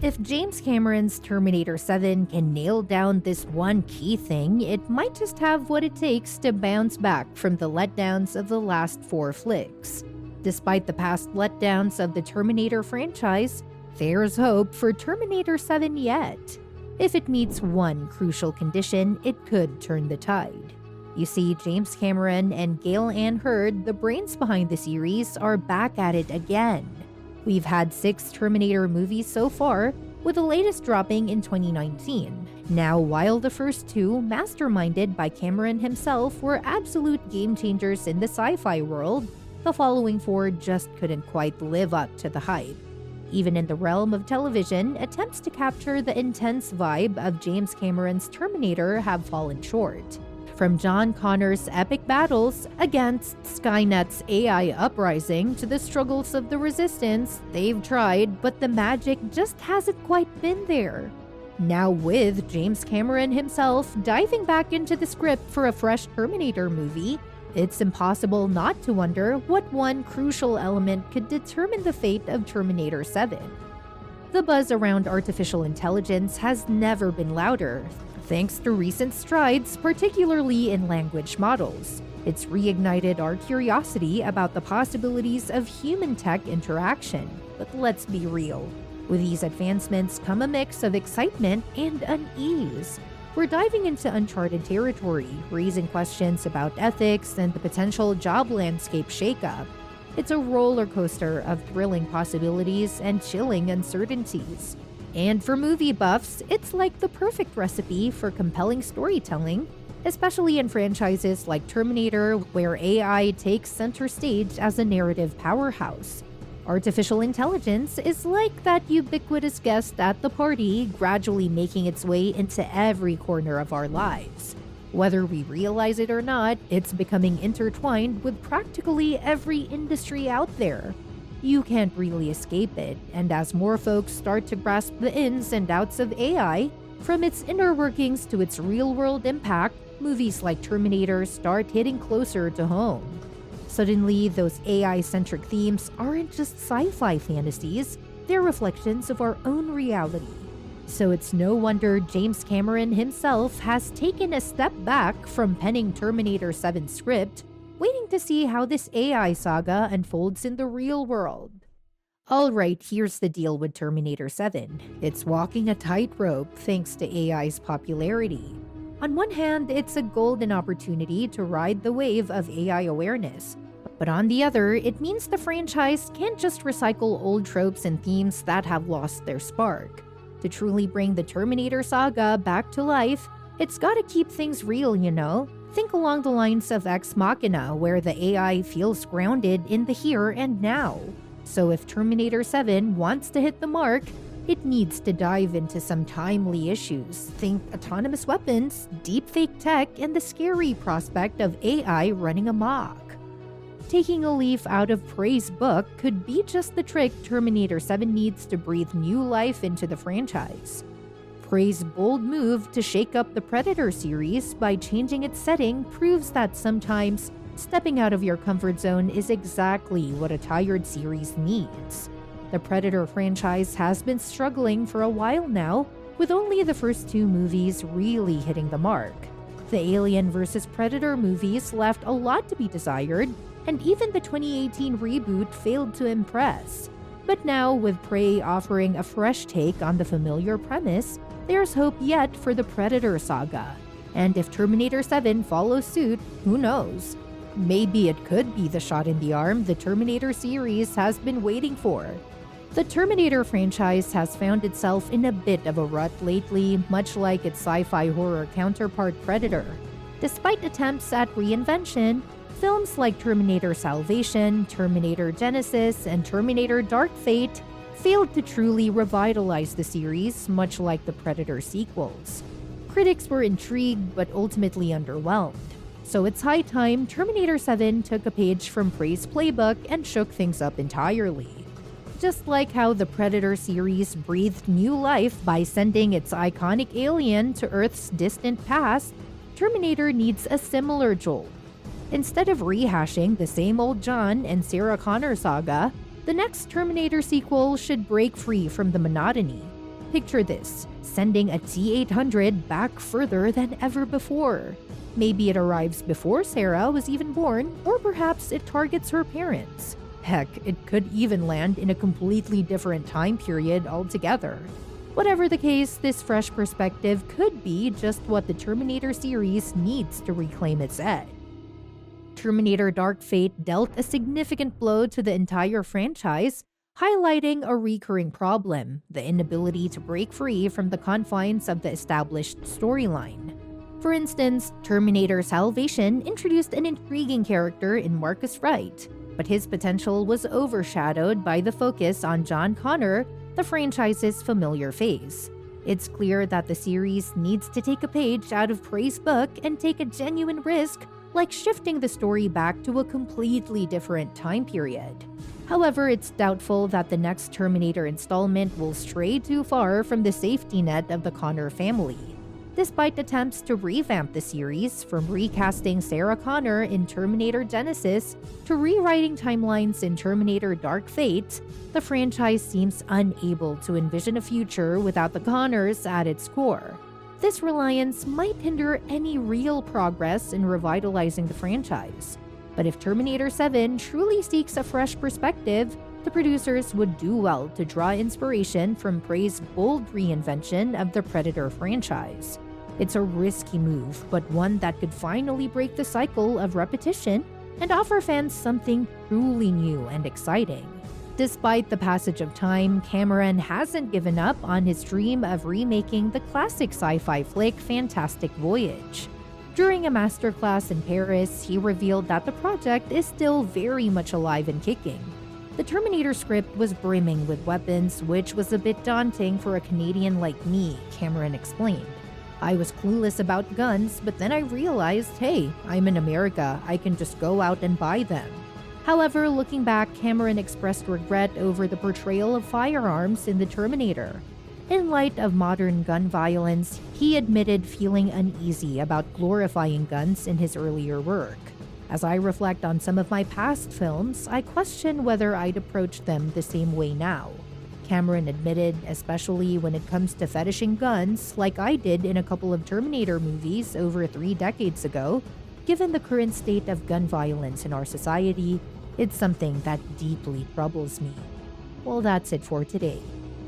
If James Cameron's Terminator 7 can nail down this one key thing, it might just have what it takes to bounce back from the letdowns of the last 4 flicks. Despite the past letdowns of the Terminator franchise, there's hope for Terminator 7 yet. If it meets one crucial condition, it could turn the tide. You see, James Cameron and Gale Anne Hurd, the brains behind the series, are back at it again. We've had 6 Terminator movies so far, with the latest dropping in 2019. Now, while the first 2, masterminded by Cameron himself, were absolute game changers in the sci-fi world, the following 4 just couldn't quite live up to the hype. Even in the realm of television, attempts to capture the intense vibe of James Cameron's Terminator have fallen short. From John Connor's epic battles against Skynet's AI uprising to the struggles of the Resistance, they've tried, but the magic just hasn't quite been there. Now with James Cameron himself diving back into the script for a fresh Terminator movie, it's impossible not to wonder what one crucial element could determine the fate of Terminator 7. The buzz around artificial intelligence has never been louder, thanks to recent strides, particularly in language models. It's reignited our curiosity about the possibilities of human-tech interaction. But let's be real. With these advancements come a mix of excitement and unease. We're diving into uncharted territory, raising questions about ethics and the potential job landscape shakeup. It's a roller coaster of thrilling possibilities and chilling uncertainties. And for movie buffs, it's like the perfect recipe for compelling storytelling, especially in franchises like Terminator, where AI takes center stage as a narrative powerhouse. Artificial intelligence is like that ubiquitous guest at the party, gradually making its way into every corner of our lives. Whether we realize it or not, it's becoming intertwined with practically every industry out there. You can't really escape it, and as more folks start to grasp the ins and outs of AI, from its inner workings to its real-world impact, movies like Terminator start hitting closer to home. Suddenly, those AI-centric themes aren't just sci-fi fantasies, they're reflections of our own reality. So it's no wonder James Cameron himself has taken a step back from penning Terminator 7's script, waiting to see how this AI saga unfolds in the real world. Alright, here's the deal with Terminator 7. It's walking a tightrope thanks to AI's popularity. On one hand, it's a golden opportunity to ride the wave of AI awareness. But on the other, it means the franchise can't just recycle old tropes and themes that have lost their spark. To truly bring the Terminator saga back to life, it's gotta keep things real, you know? Think along the lines of Ex Machina, where the AI feels grounded in the here and now. So if Terminator 7 wants to hit the mark, it needs to dive into some timely issues. Think autonomous weapons, deepfake tech, and the scary prospect of AI running amok. Taking a leaf out of Prey's book could be just the trick Terminator 7 needs to breathe new life into the franchise. Prey's bold move to shake up the Predator series by changing its setting proves that sometimes stepping out of your comfort zone is exactly what a tired series needs. The Predator franchise has been struggling for a while now, with only the first 2 movies really hitting the mark. The Alien vs. Predator movies left a lot to be desired, and even the 2018 reboot failed to impress. But now, with Prey offering a fresh take on the familiar premise, there's hope yet for the Predator saga. And if Terminator 7 follows suit, who knows? Maybe it could be the shot in the arm the Terminator series has been waiting for. The Terminator franchise has found itself in a bit of a rut lately, much like its sci-fi horror counterpart Predator. Despite attempts at reinvention, films like Terminator Salvation, Terminator Genesis, and Terminator Dark Fate failed to truly revitalize the series, much like the Predator sequels. Critics were intrigued but ultimately underwhelmed. So it's high time Terminator 7 took a page from Prey's playbook and shook things up entirely. Just like how the Predator series breathed new life by sending its iconic alien to Earth's distant past, Terminator needs a similar jolt. Instead of rehashing the same old John and Sarah Connor saga, the next Terminator sequel should break free from the monotony. Picture this, sending a T-800 back further than ever before. Maybe it arrives before Sarah was even born, or perhaps it targets her parents. Heck, it could even land in a completely different time period altogether. Whatever the case, this fresh perspective could be just what the Terminator series needs to reclaim its edge. Terminator Dark Fate dealt a significant blow to the entire franchise, highlighting a recurring problem: the inability to break free from the confines of the established storyline. For instance, Terminator Salvation introduced an intriguing character in Marcus Wright, but his potential was overshadowed by the focus on John Connor, the franchise's familiar face. It's clear that the series needs to take a page out of Prey's book and take a genuine risk, like shifting the story back to a completely different time period. However, it's doubtful that the next Terminator installment will stray too far from the safety net of the Connor family. Despite attempts to revamp the series, from recasting Sarah Connor in Terminator Genesis to rewriting timelines in Terminator Dark Fate, the franchise seems unable to envision a future without the Connors at its core. This reliance might hinder any real progress in revitalizing the franchise. But if Terminator 7 truly seeks a fresh perspective, the producers would do well to draw inspiration from Prey's bold reinvention of the Predator franchise. It's a risky move, but one that could finally break the cycle of repetition and offer fans something truly new and exciting. Despite the passage of time, Cameron hasn't given up on his dream of remaking the classic sci-fi flick Fantastic Voyage. During a masterclass in Paris, he revealed that the project is still very much alive and kicking. The Terminator script was brimming with weapons, which was a bit daunting for a Canadian like me, Cameron explained. I was clueless about guns, but then I realized, hey, I'm in America, I can just go out and buy them. However, looking back, Cameron expressed regret over the portrayal of firearms in The Terminator. In light of modern gun violence, he admitted feeling uneasy about glorifying guns in his earlier work. As I reflect on some of my past films, I question whether I'd approach them the same way now. Cameron admitted, especially when it comes to fetishing guns, like I did in a couple of Terminator movies over 3 decades ago, given the current state of gun violence in our society, it's something that deeply troubles me. Well, that's it for today.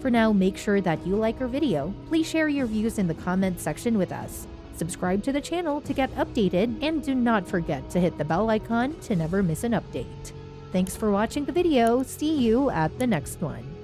For now, make sure that you like our video, please share your views in the comment section with us, subscribe to the channel to get updated, and do not forget to hit the bell icon to never miss an update. Thanks for watching the video, see you at the next one.